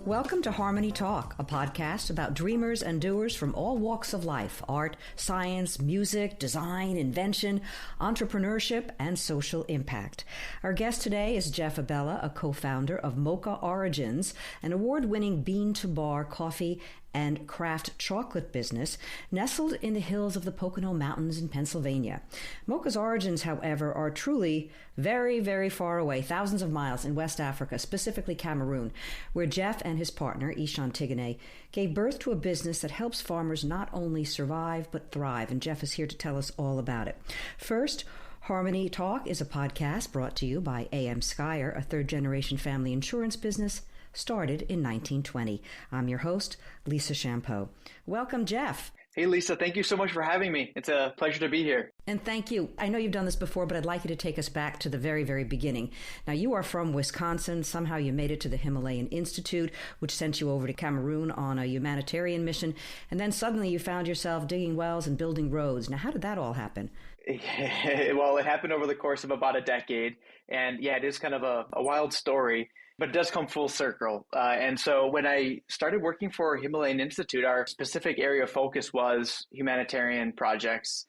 Welcome to Harmony Talk, a podcast about dreamers and doers from all walks of life: art, science, music, design, invention, entrepreneurship, and social impact. Our guest today is Jeff Abella, a co-founder of Moka Origins, an award-winning bean-to-bar coffee and craft chocolate business nestled in the hills of the Pocono Mountains in Pennsylvania. Moka's origins, however, are truly very, very far away, thousands of miles in West Africa, specifically Cameroon, where Jeff and his partner, Ishan Tigane, gave birth to a business that helps farmers not only survive but thrive, and Jeff is here to tell us all about it. First, Harmony Talk is a podcast brought to you by AM Skyer, a third-generation family insurance business started in 1920. I'm your host, Lisa Champeau. Welcome, Jeff. Hey, Lisa. Thank you so much for having me. It's a pleasure to be here. And thank you. I know you've done this before, but I'd like you to take us back to the very, very beginning. Now, you are from Wisconsin. Somehow you made it to the Himalayan Institute, which sent you over to Cameroon on a humanitarian mission. And then suddenly you found yourself digging wells and building roads. Now, how did that all happen? Well, it happened over the course of about a decade. And yeah, it is kind of a wild story, but it does come full circle. And so when I started working for Himalayan Institute, our specific area of focus was humanitarian projects.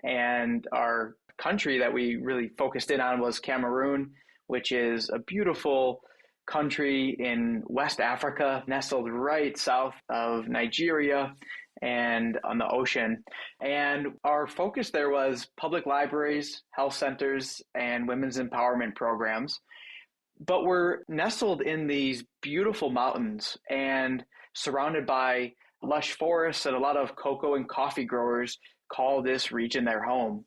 And our country that we really focused in on was Cameroon, which is a beautiful country in West Africa, nestled right south of Nigeria and on the ocean. And our focus there was public libraries, health centers, and women's empowerment programs. But we're nestled in these beautiful mountains and surrounded by lush forests, and a lot of cocoa and coffee growers call this region their home.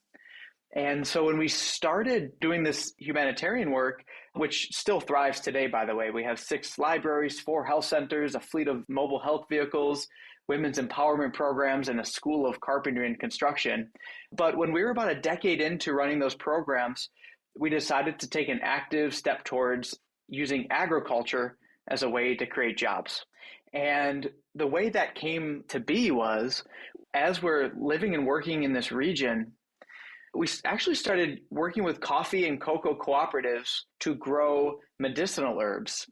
And so when we started doing this humanitarian work, which still thrives today, by the way, we have 6 libraries, 4 health centers, a fleet of mobile health vehicles, women's empowerment programs, and a school of carpentry and construction. But when we were about a decade into running those programs, we decided to take an active step towards using agriculture as a way to create jobs. And the way that came to be was, as we're living and working in this region, we actually started working with coffee and cocoa cooperatives to grow medicinal herbs.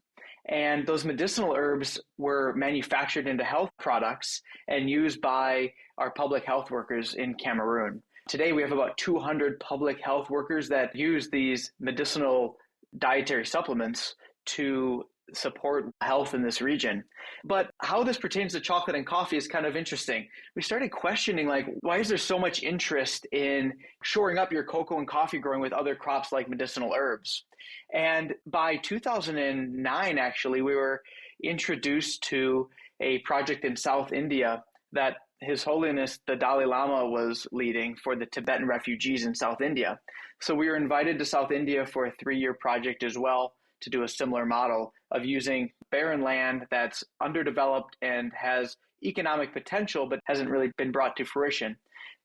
And those medicinal herbs were manufactured into health products and used by our public health workers in Cameroon. Today, we have about 200 public health workers that use these medicinal dietary supplements to support health in this region. But how this pertains to chocolate and coffee is kind of interesting. We started questioning, why is there so much interest in shoring up your cocoa and coffee growing with other crops like medicinal herbs? And by 2009, actually, we were introduced to a project in South India that His Holiness the Dalai Lama was leading for the Tibetan refugees in South India. So we were invited to South India for a 3-year project as well to do a similar model of using barren land that's underdeveloped and has economic potential but hasn't really been brought to fruition.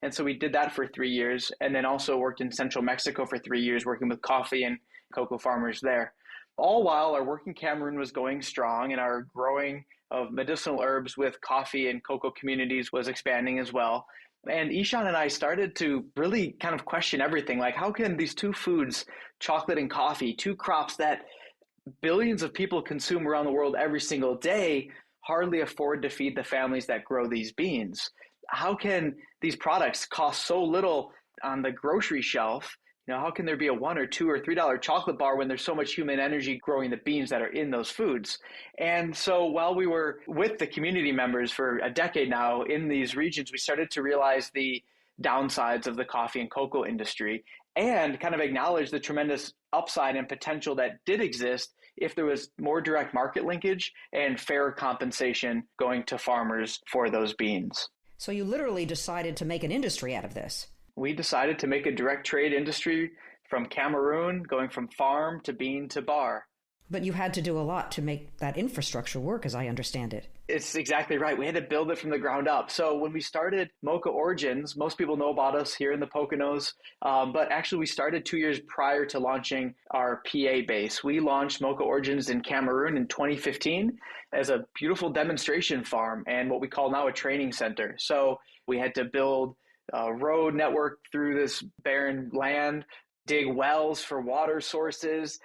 And so we did that for 3 years, and then also worked in central Mexico for 3 years working with coffee and cocoa farmers there. All while our work in Cameroon was going strong and our growing of medicinal herbs with coffee and cocoa communities was expanding as well. And Ishan and I started to really kind of question everything. How can these 2 foods, chocolate and coffee, 2 crops that billions of people consume around the world every single day, hardly afford to feed the families that grow these beans? How can these products cost so little on the grocery shelf? How can there be a $1 or $2 or $3 chocolate bar when there's so much human energy growing the beans that are in those foods? And so while we were with the community members for a decade now in these regions, we started to realize the downsides of the coffee and cocoa industry and kind of acknowledge the tremendous upside and potential that did exist if there was more direct market linkage and fair compensation going to farmers for those beans. So you literally decided to make an industry out of this. We decided to make a direct trade industry from Cameroon, going from farm to bean to bar. But you had to do a lot to make that infrastructure work, as I understand it. It's exactly right. We had to build it from the ground up. So when we started Moka Origins, most people know about us here in the Poconos, but actually we started 2 years prior to launching our PA base. We launched Moka Origins in Cameroon in 2015 as a beautiful demonstration farm and what we call now a training center. So we had to build a road network through this barren land, dig wells for water sources,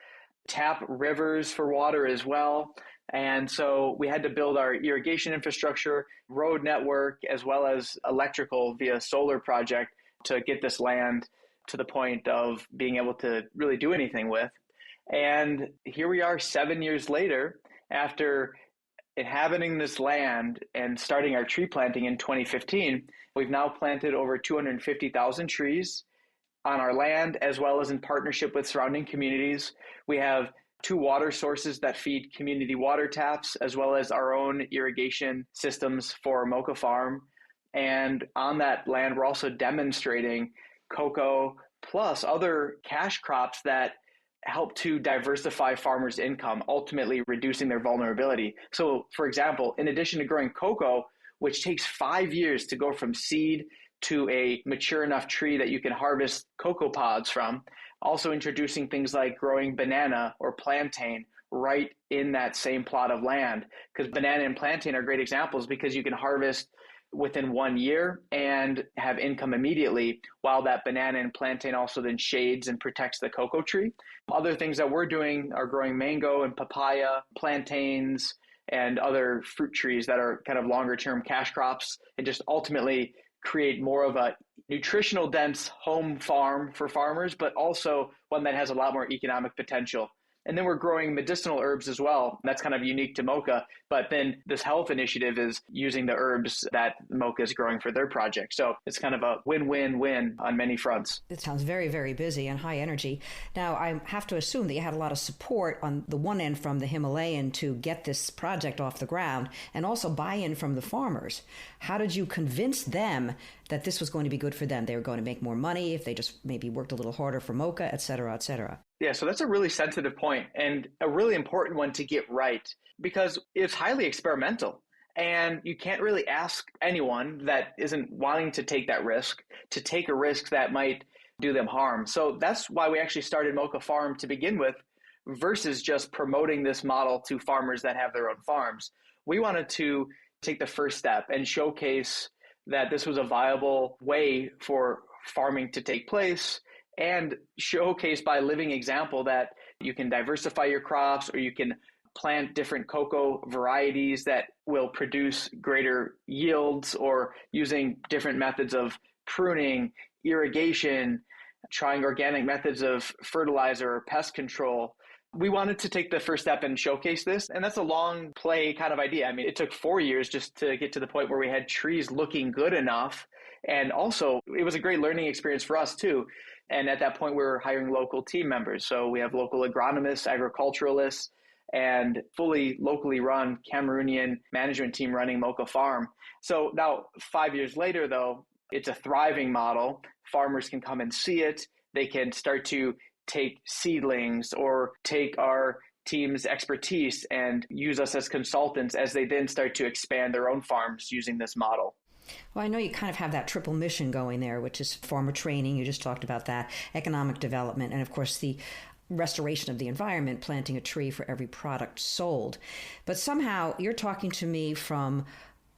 tap rivers for water as well. And so we had to build our irrigation infrastructure, road network, as well as electrical via solar project to get this land to the point of being able to really do anything with. And here we are 7 years later, after inhabiting this land and starting our tree planting in 2015. We've now planted over 250,000 trees on our land, as well as in partnership with surrounding communities. We have 2 water sources that feed community water taps, as well as our own irrigation systems for Moka Farm. And on that land, we're also demonstrating cocoa plus other cash crops that help to diversify farmers' income, ultimately reducing their vulnerability. So, for example, in addition to growing cocoa, which takes 5 years to go from seed to a mature enough tree that you can harvest cocoa pods from, also introducing things like growing banana or plantain right in that same plot of land. Because banana and plantain are great examples because you can harvest within 1 year and have income immediately, while that banana and plantain also then shades and protects the cocoa tree. Other things that we're doing are growing mango and papaya, plantains, and other fruit trees that are kind of longer term cash crops, and just ultimately create more of a nutritional dense home farm for farmers, but also one that has a lot more economic potential. And then we're growing medicinal herbs as well. That's kind of unique to Moka. But then this health initiative is using the herbs that Moka is growing for their project. So it's kind of a win-win-win on many fronts. It sounds very, very busy and high energy. Now, I have to assume that you had a lot of support on the one end from the Himalayan to get this project off the ground, and also buy-in from the farmers. How did you convince them that this was going to be good for them? They were going to make more money if they just maybe worked a little harder for Moka, et cetera, et cetera. Yeah, so that's a really sensitive point and a really important one to get right, because it's highly experimental. And you can't really ask anyone that isn't wanting to take that risk to take a risk that might do them harm. So that's why we actually started Moka Farm to begin with, versus just promoting this model to farmers that have their own farms. We wanted to take the first step and showcase that this was a viable way for farming to take place, and showcase by living example that you can diversify your crops, or you can plant different cocoa varieties that will produce greater yields, or using different methods of pruning, irrigation, trying organic methods of fertilizer or pest control. We wanted to take the first step and showcase this, and that's a long play kind of idea. I mean, it took 4 years just to get to the point where we had trees looking good enough. And also, it was a great learning experience for us too. And at that point, we were hiring local team members. So we have local agronomists, agriculturalists, and fully locally run Cameroonian management team running Moka Farm. So now 5 years later, though, it's a thriving model. Farmers can come and see it. They can start to take seedlings or take our team's expertise and use us as consultants as they then start to expand their own farms using this model. Well, I know you kind of have that triple mission going there, which is farmer training, you just talked about that, economic development, and of course the restoration of the environment, planting a tree for every product sold. But somehow you're talking to me from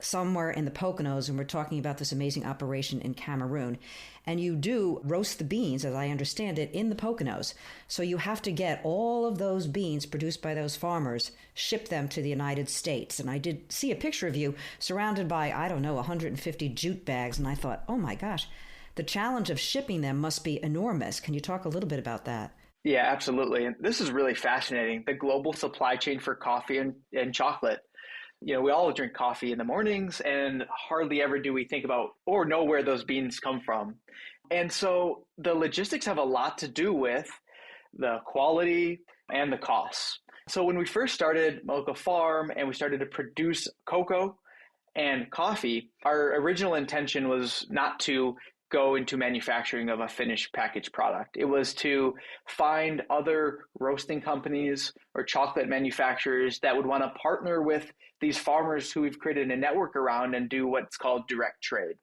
somewhere in the Poconos, and we're talking about this amazing operation in Cameroon. And you do roast the beans, as I understand it, in the Poconos. So you have to get all of those beans produced by those farmers, ship them to the United States. And I did see a picture of you surrounded by, 150 jute bags. And I thought, oh my gosh, the challenge of shipping them must be enormous. Can you talk a little bit about that? Yeah, absolutely. And this is really fascinating, the global supply chain for coffee and chocolate. You know, we all drink coffee in the mornings, and hardly ever do we think about or know where those beans come from. And so the logistics have a lot to do with the quality and the costs. So when we first started Moka Farm and we started to produce cocoa and coffee, our original intention was not to go into manufacturing of a finished packaged product. It was to find other roasting companies or chocolate manufacturers that would want to partner with these farmers who we've created a network around and do what's called direct trade.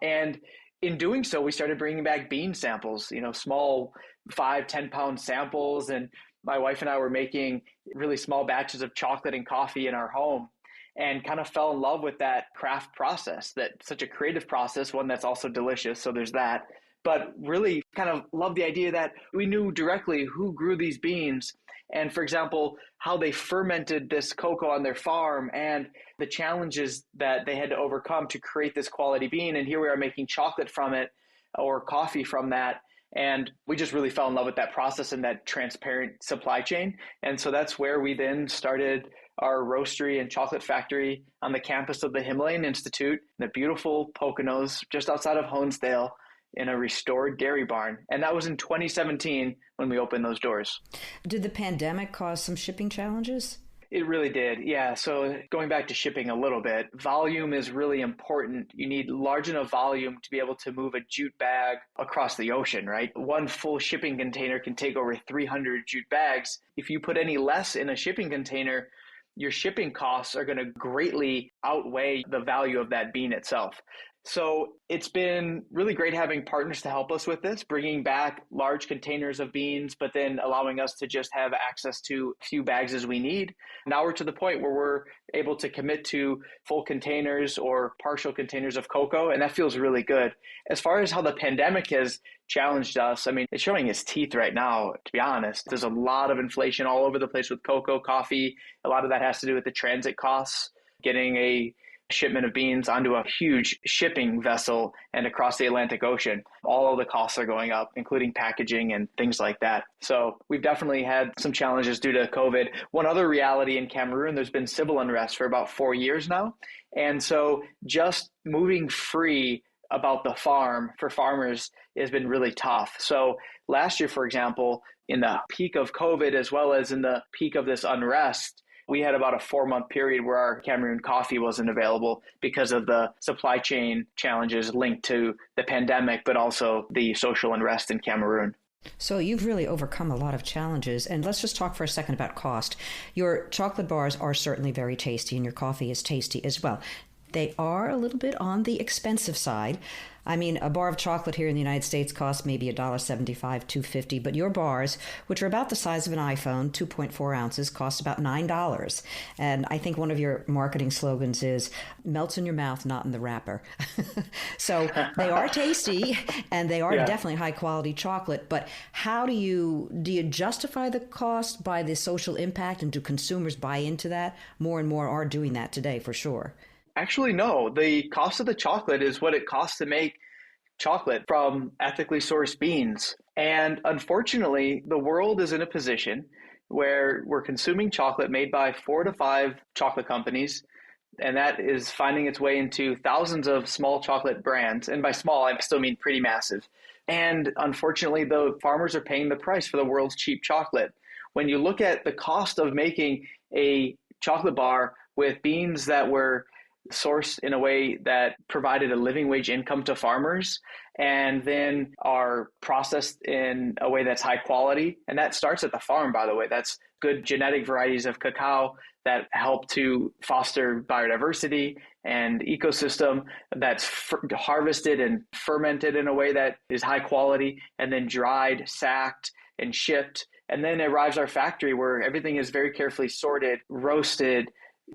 And in doing so, we started bringing back bean samples, small 5-10 pound samples. And my wife and I were making really small batches of chocolate and coffee in our home, and kind of fell in love with that craft process, that such a creative process, one that's also delicious. So there's that. but really kind of loved the idea that we knew directly who grew these beans and, for example, how they fermented this cocoa on their farm and the challenges that they had to overcome to create this quality bean. And here we are making chocolate from it or coffee from that. And we just really fell in love with that process and that transparent supply chain. And so that's where we then started our roastery and chocolate factory on the campus of the Himalayan Institute, the beautiful Poconos just outside of Honesdale, in a restored dairy barn. And that was in 2017 when we opened those doors. Did the pandemic cause some shipping challenges? It really did. Yeah. So going back to shipping a little bit, volume is really important. You need large enough volume to be able to move a jute bag across the ocean, right? One full shipping container can take over 300 jute bags. If you put any less in a shipping container, your shipping costs are going to greatly outweigh the value of that bean itself. So it's been really great having partners to help us with this, bringing back large containers of beans, but then allowing us to just have access to a few bags as we need. Now we're to the point where we're able to commit to full containers or partial containers of cocoa, and that feels really good. As far as how the pandemic has challenged us, I mean, it's showing its teeth right now, to be honest. There's a lot of inflation all over the place with cocoa, coffee. A lot of that has to do with the transit costs, getting a shipment of beans onto a huge shipping vessel and across the Atlantic Ocean. All of the costs are going up, including packaging and things like that. So we've definitely had some challenges due to COVID. One other reality in Cameroon, there's been civil unrest for about 4 years now. And so just moving free about the farm for farmers has been really tough. So last year, for example, in the peak of COVID, as well as in the peak of this unrest, we had about a 4-month period where our Cameroon coffee wasn't available because of the supply chain challenges linked to the pandemic, but also the social unrest in Cameroon. So you've really overcome a lot of challenges. And let's just talk for a second about cost. Your chocolate bars are certainly very tasty, and your coffee is tasty as well. They are a little bit on the expensive side. I mean, a bar of chocolate here in the United States costs maybe $1.75, $2.50, but your bars, which are about the size of an iPhone, 2.4 ounces, cost about $9. And I think one of your marketing slogans is, melts in your mouth, not in the wrapper. So they are tasty, and they are definitely high-quality chocolate, but how do you justify the cost by the social impact, and do consumers buy into that? More and more are doing that today, for sure. Actually, no. The cost of the chocolate is what it costs to make chocolate from ethically sourced beans. And unfortunately, the world is in a position where we're consuming chocolate made by 4 to 5 chocolate companies, and that is finding its way into thousands of small chocolate brands. And by small, I still mean pretty massive. And unfortunately, the farmers are paying the price for the world's cheap chocolate. When you look at the cost of making a chocolate bar with beans that were sourced in a way that provided a living wage income to farmers, and then are processed in a way that's high quality. And that starts at the farm, by the way. That's good genetic varieties of cacao that help to foster biodiversity and ecosystem, that's harvested and fermented in a way that is high quality, and then dried, sacked, and shipped. And then it arrives our factory where everything is very carefully sorted, roasted,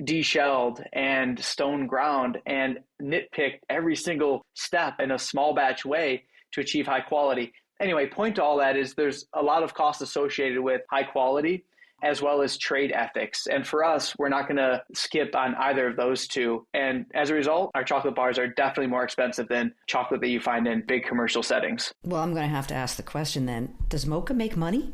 deshelled, and stone ground, and nitpicked every single step in a small batch way to achieve high quality. Anyway, point to all that is there's a lot of cost associated with high quality as well as trade ethics. And for us, we're not going to skip on either of those two. And as a result, our chocolate bars are definitely more expensive than chocolate that you find in big commercial settings. Well, I'm going to have to ask the question then, does Moka make money?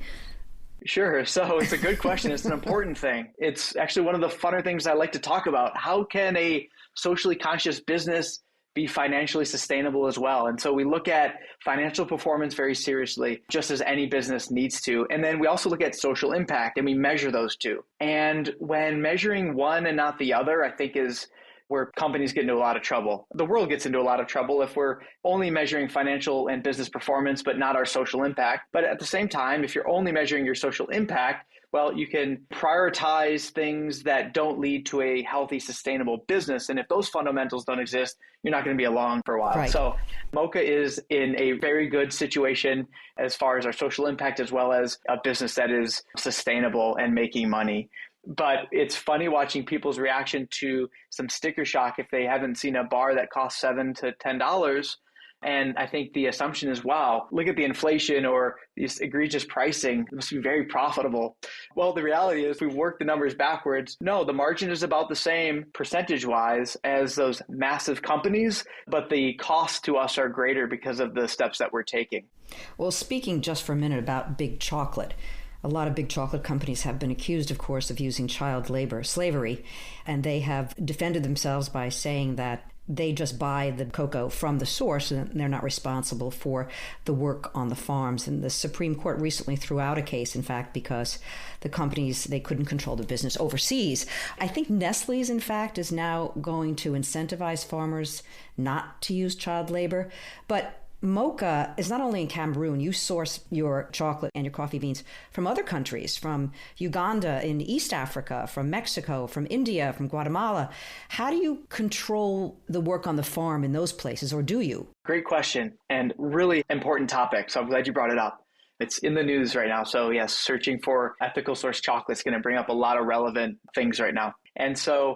Sure. So it's a good question. It's an important thing. It's actually one of the funner things I like to talk about. How can a socially conscious business be financially sustainable as well? And so we look at financial performance very seriously, just as any business needs to. And then we also look at social impact, and we measure those two. And when measuring one and not the other, I think is where companies get into a lot of trouble. The world gets into a lot of trouble if we're only measuring financial and business performance, but not our social impact. But at the same time, if you're only measuring your social impact, well, you can prioritize things that don't lead to a healthy, sustainable business. And if those fundamentals don't exist, you're not going to be along for a while. Right. So Moka is in a very good situation as far as our social impact, as well as a business that is sustainable and making money. But it's funny watching people's reaction to some sticker shock if they haven't seen a bar that costs $7 to $10 And I think the assumption is, wow, look at the inflation or this egregious pricing. It must be very profitable. Well, the reality is we work the numbers backwards. No, the margin is about the same percentage-wise as those massive companies, but the costs to us are greater because of the steps that we're taking. Well, speaking just for a minute about big chocolate, a lot of big chocolate companies have been accused, of course, of using child labor, slavery, and they have defended themselves by saying that they just buy the cocoa from the source and they're not responsible for the work on the farms. And the Supreme Court recently threw out a case, in fact, because the companies, they couldn't control the business overseas. I think Nestle's, in fact, is now going to incentivize farmers not to use child labor. But Moka is not only in Cameroon. You source your chocolate and your coffee beans from other countries, from Uganda in East Africa, from Mexico, from India, from Guatemala. How do you control the work on the farm in those places, or do you? Great question and really important topic. So I'm glad you brought it up. It's in the news right now. So yes, searching for ethical source chocolate is going to bring up a lot of relevant things right now. And so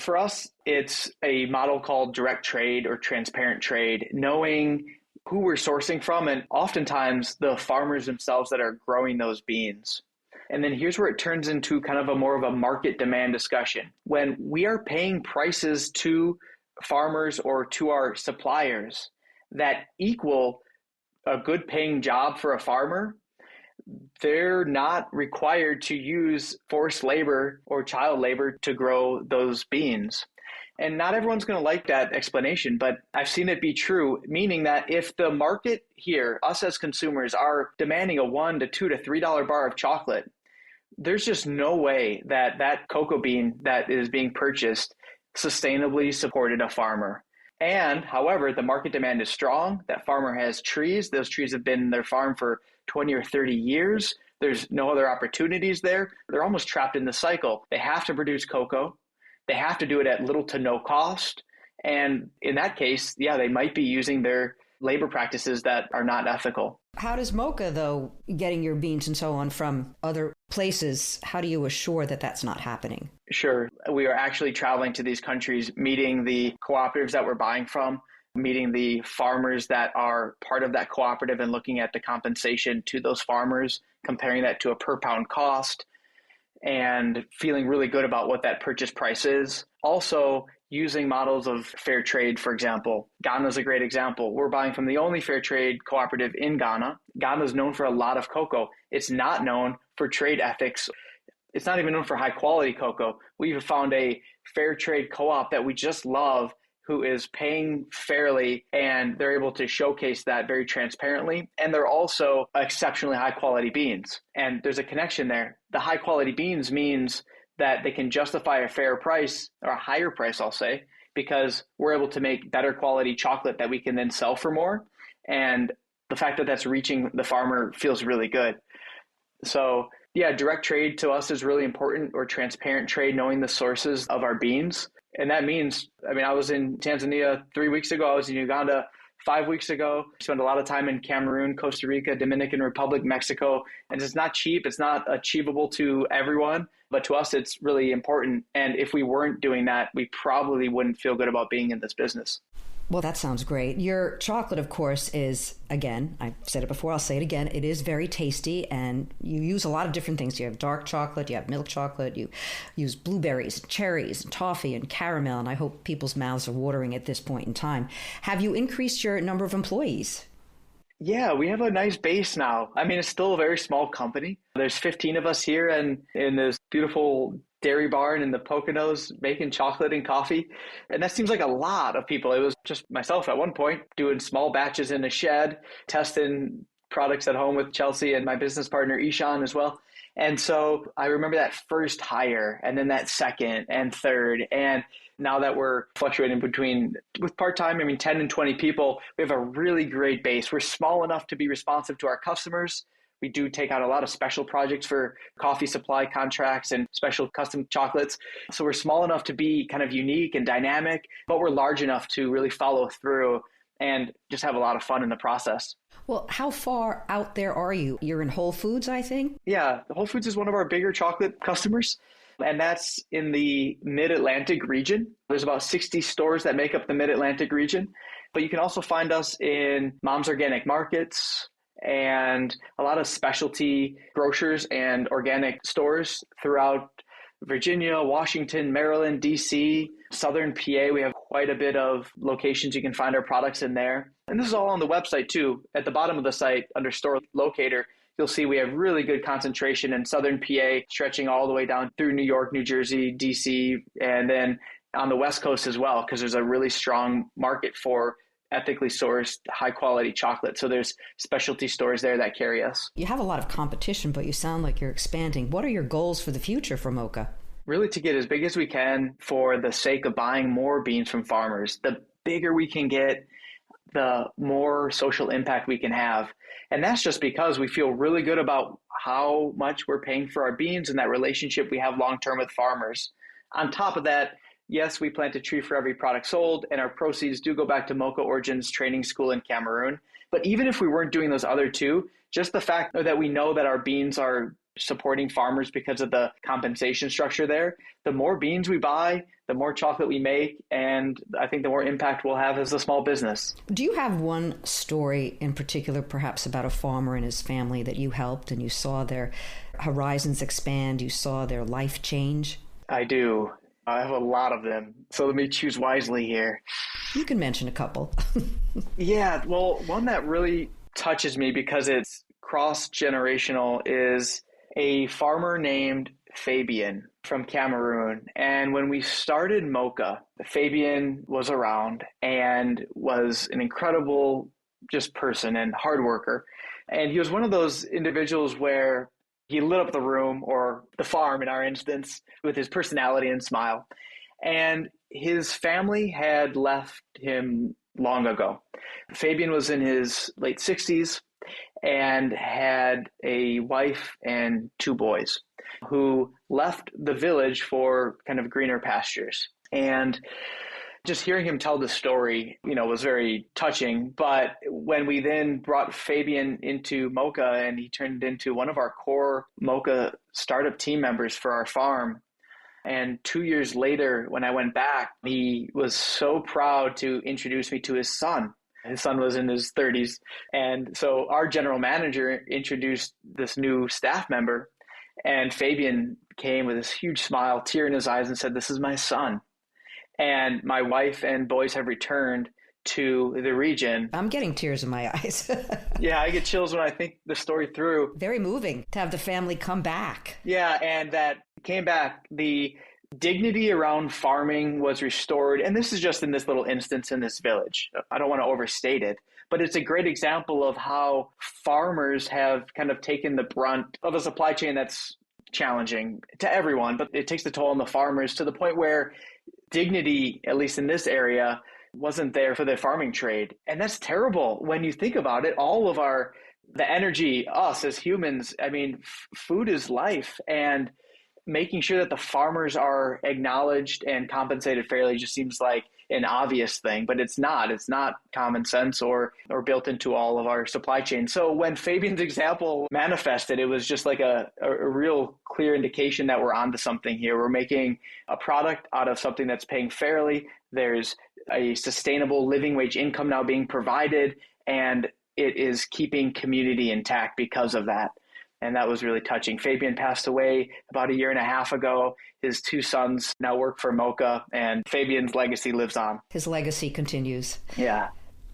for us, it's a model called direct trade or transparent trade, knowing who we're sourcing from, and oftentimes the farmers themselves that are growing those beans. And then here's where it turns into kind of a more of a market demand discussion. When we are paying prices to farmers or to our suppliers that equal a good paying job for a farmer, they're not required to use forced labor or child labor to grow those beans. And not everyone's going to like that explanation, but I've seen it be true, meaning that if the market here, us as consumers, are demanding a $1 to $2 to $3 bar of chocolate, there's just no way that that cocoa bean that is being purchased sustainably supported a farmer. And however, the market demand is strong. That farmer has trees. Those trees have been in their farm for 20 or 30 years. There's no other opportunities there. They're almost trapped in the cycle. They have to produce cocoa. They have to do it at little to no cost. And in that case, yeah, they might be using their labor practices that are not ethical. How does Moka, though, getting your beans and so on from other places, how do you assure that that's not happening? Sure. We are actually traveling to these countries, meeting the cooperatives that we're buying from, meeting the farmers that are part of that cooperative and looking at the compensation to those farmers, comparing that to a per pound cost, and feeling really good about what that purchase price is. Also, using models of fair trade, for example. Ghana is a great example. We're buying from the only fair trade cooperative in Ghana. Ghana is known for a lot of cocoa. It's not known for trade ethics. It's not even known for high quality cocoa. We've found a fair trade co-op that we just love, who is paying fairly, and they're able to showcase that very transparently. And they're also exceptionally high quality beans. And there's a connection there. The high quality beans means that they can justify a fair price, or a higher price, I'll say, because we're able to make better quality chocolate that we can then sell for more. And the fact that that's reaching the farmer feels really good. So yeah, direct trade to us is really important, or transparent trade, knowing the sources of our beans. And that means, I was in Tanzania 3 weeks ago. I was in Uganda 5 weeks ago. Spent a lot of time in Cameroon, Costa Rica, Dominican Republic, Mexico. And it's not cheap. It's not achievable to everyone. But to us, it's really important. And if we weren't doing that, we probably wouldn't feel good about being in this business. Well, that sounds great. Your chocolate, of course, is, again, I've said it before, I'll say it again, it is very tasty, and you use a lot of different things. You have dark chocolate, you have milk chocolate, you use blueberries, cherries, and toffee, and caramel, and I hope people's mouths are watering at this point in time. Have you increased your number of employees? Yeah, we have a nice base now. It's still a very small company. There's 15 of us here and in this beautiful dairy barn in the Poconos making chocolate and coffee. And that seems like a lot of people. It was just myself at one point doing small batches in a shed, testing products at home with Chelsea and my business partner Ishan as well. And so I remember that first hire, and then that second and third. And now that we're fluctuating with part-time, 10 and 20 people, we have a really great base. We're small enough to be responsive to our customers. We do take out a lot of special projects for coffee supply contracts and special custom chocolates. So we're small enough to be kind of unique and dynamic, but we're large enough to really follow through and just have a lot of fun in the process. Well, how far out there are you? You're in Whole Foods, I think? Yeah, Whole Foods is one of our bigger chocolate customers, and that's in the Mid-Atlantic region. There's about 60 stores that make up the Mid-Atlantic region. But you can also find us in Mom's Organic Markets and a lot of specialty grocers and organic stores throughout Virginia, Washington, Maryland, DC, Southern PA. We have quite a bit of locations you can find our products in there. And this is all on the website too. At the bottom of the site under store locator, you'll see we have really good concentration in Southern PA, stretching all the way down through New York, New Jersey, DC, and then on the West Coast as well, because there's a really strong market for ethically sourced, high quality chocolate. So there's specialty stores there that carry us. You have a lot of competition, but you sound like you're expanding. What are your goals for the future for Moka? Really to get as big as we can for the sake of buying more beans from farmers. The bigger we can get, the more social impact we can have. And that's just because we feel really good about how much we're paying for our beans and that relationship we have long-term with farmers. On top of that, yes, we plant a tree for every product sold, and our proceeds do go back to Moka Origins training school in Cameroon. But even if we weren't doing those other two, just the fact that we know that our beans are supporting farmers because of the compensation structure there, the more beans we buy, the more chocolate we make, and I think the more impact we'll have as a small business. Do you have one story in particular, perhaps about a farmer and his family that you helped and you saw their horizons expand, you saw their life change? I do. I have a lot of them. So let me choose wisely here. You can mention a couple. Yeah, well, one that really touches me because it's cross-generational is a farmer named Fabian from Cameroon. And when we started Moka, Fabian was around and was an incredible just person and hard worker. And he was one of those individuals where he lit up the room, or the farm in our instance, with his personality and smile. And his family had left him long ago. Fabian was in his late 60s and had a wife and two boys who left the village for kind of greener pastures. And just hearing him tell the story, was very touching. But when we then brought Fabian into Moka and he turned into one of our core Moka startup team members for our farm, and 2 years later, when I went back, he was so proud to introduce me to his son. His son was in his 30s. And so our general manager introduced this new staff member, and Fabian came with this huge smile, tear in his eyes, and said, "This is my son. And my wife and boys have returned to the region." I'm getting tears in my eyes. Yeah, I get chills when I think the story through. Very moving to have the family come back. Yeah, and that came back. The dignity around farming was restored. And this is just in this little instance in this village. I don't want to overstate it, but it's a great example of how farmers have kind of taken the brunt of a supply chain that's challenging to everyone, but it takes the toll on the farmers to the point where dignity, at least in this area, wasn't there for the farming trade. And that's terrible when you think about it. All of the energy, us as humans, food is life, and making sure that the farmers are acknowledged and compensated fairly just seems like an obvious thing, but it's not. It's not common sense or built into all of our supply chain. So when Fabian's example manifested, it was just like a real clear indication that we're onto something here. We're making a product out of something that's paying fairly. There's a sustainable living wage income now being provided, and it is keeping community intact because of that. And that was really touching. Fabian passed away about 1.5 years ago. His two sons now work for Moka, and Fabian's legacy lives on. His legacy continues. Yeah.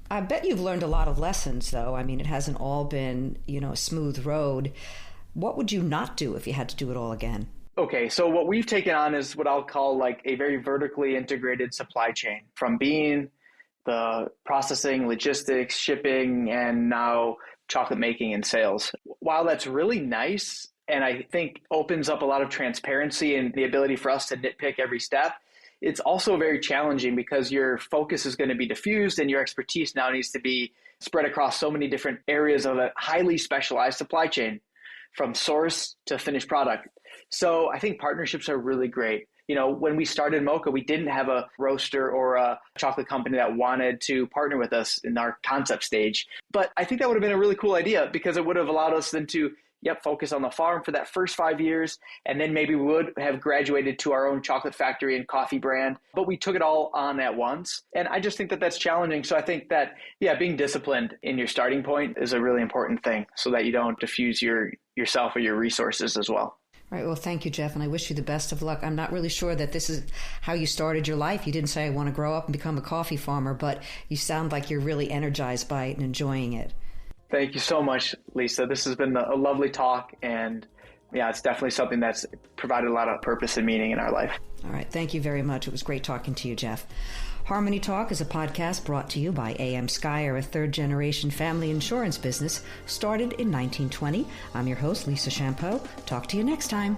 I bet you've learned a lot of lessons, though. It hasn't all been, a smooth road. What would you not do if you had to do it all again? Okay, so what we've taken on is what I'll call like a very vertically integrated supply chain, from bean, the processing, logistics, shipping, and now chocolate making and sales. While that's really nice, and I think opens up a lot of transparency and the ability for us to nitpick every step, it's also very challenging because your focus is going to be diffused and your expertise now needs to be spread across so many different areas of a highly specialized supply chain, from source to finished product. So I think partnerships are really great. When we started Moka, we didn't have a roaster or a chocolate company that wanted to partner with us in our concept stage. But I think that would have been a really cool idea because it would have allowed us then to, focus on the farm for that first 5 years. And then maybe we would have graduated to our own chocolate factory and coffee brand. But we took it all on at once. And I just think that that's challenging. So I think that, being disciplined in your starting point is a really important thing so that you don't diffuse yourself or your resources as well. All right. Well, thank you, Jeff, and I wish you the best of luck. I'm not really sure that this is how you started your life. You didn't say, I want to grow up and become a coffee farmer, but you sound like you're really energized by it and enjoying it. Thank you so much, Lisa. This has been a lovely talk, and it's definitely something that's provided a lot of purpose and meaning in our life. All right. Thank you very much. It was great talking to you, Jeff. Harmony Talk is a podcast brought to you by AM Skyer, a third-generation family insurance business started in 1920. I'm your host, Lisa Champeau. Talk to you next time.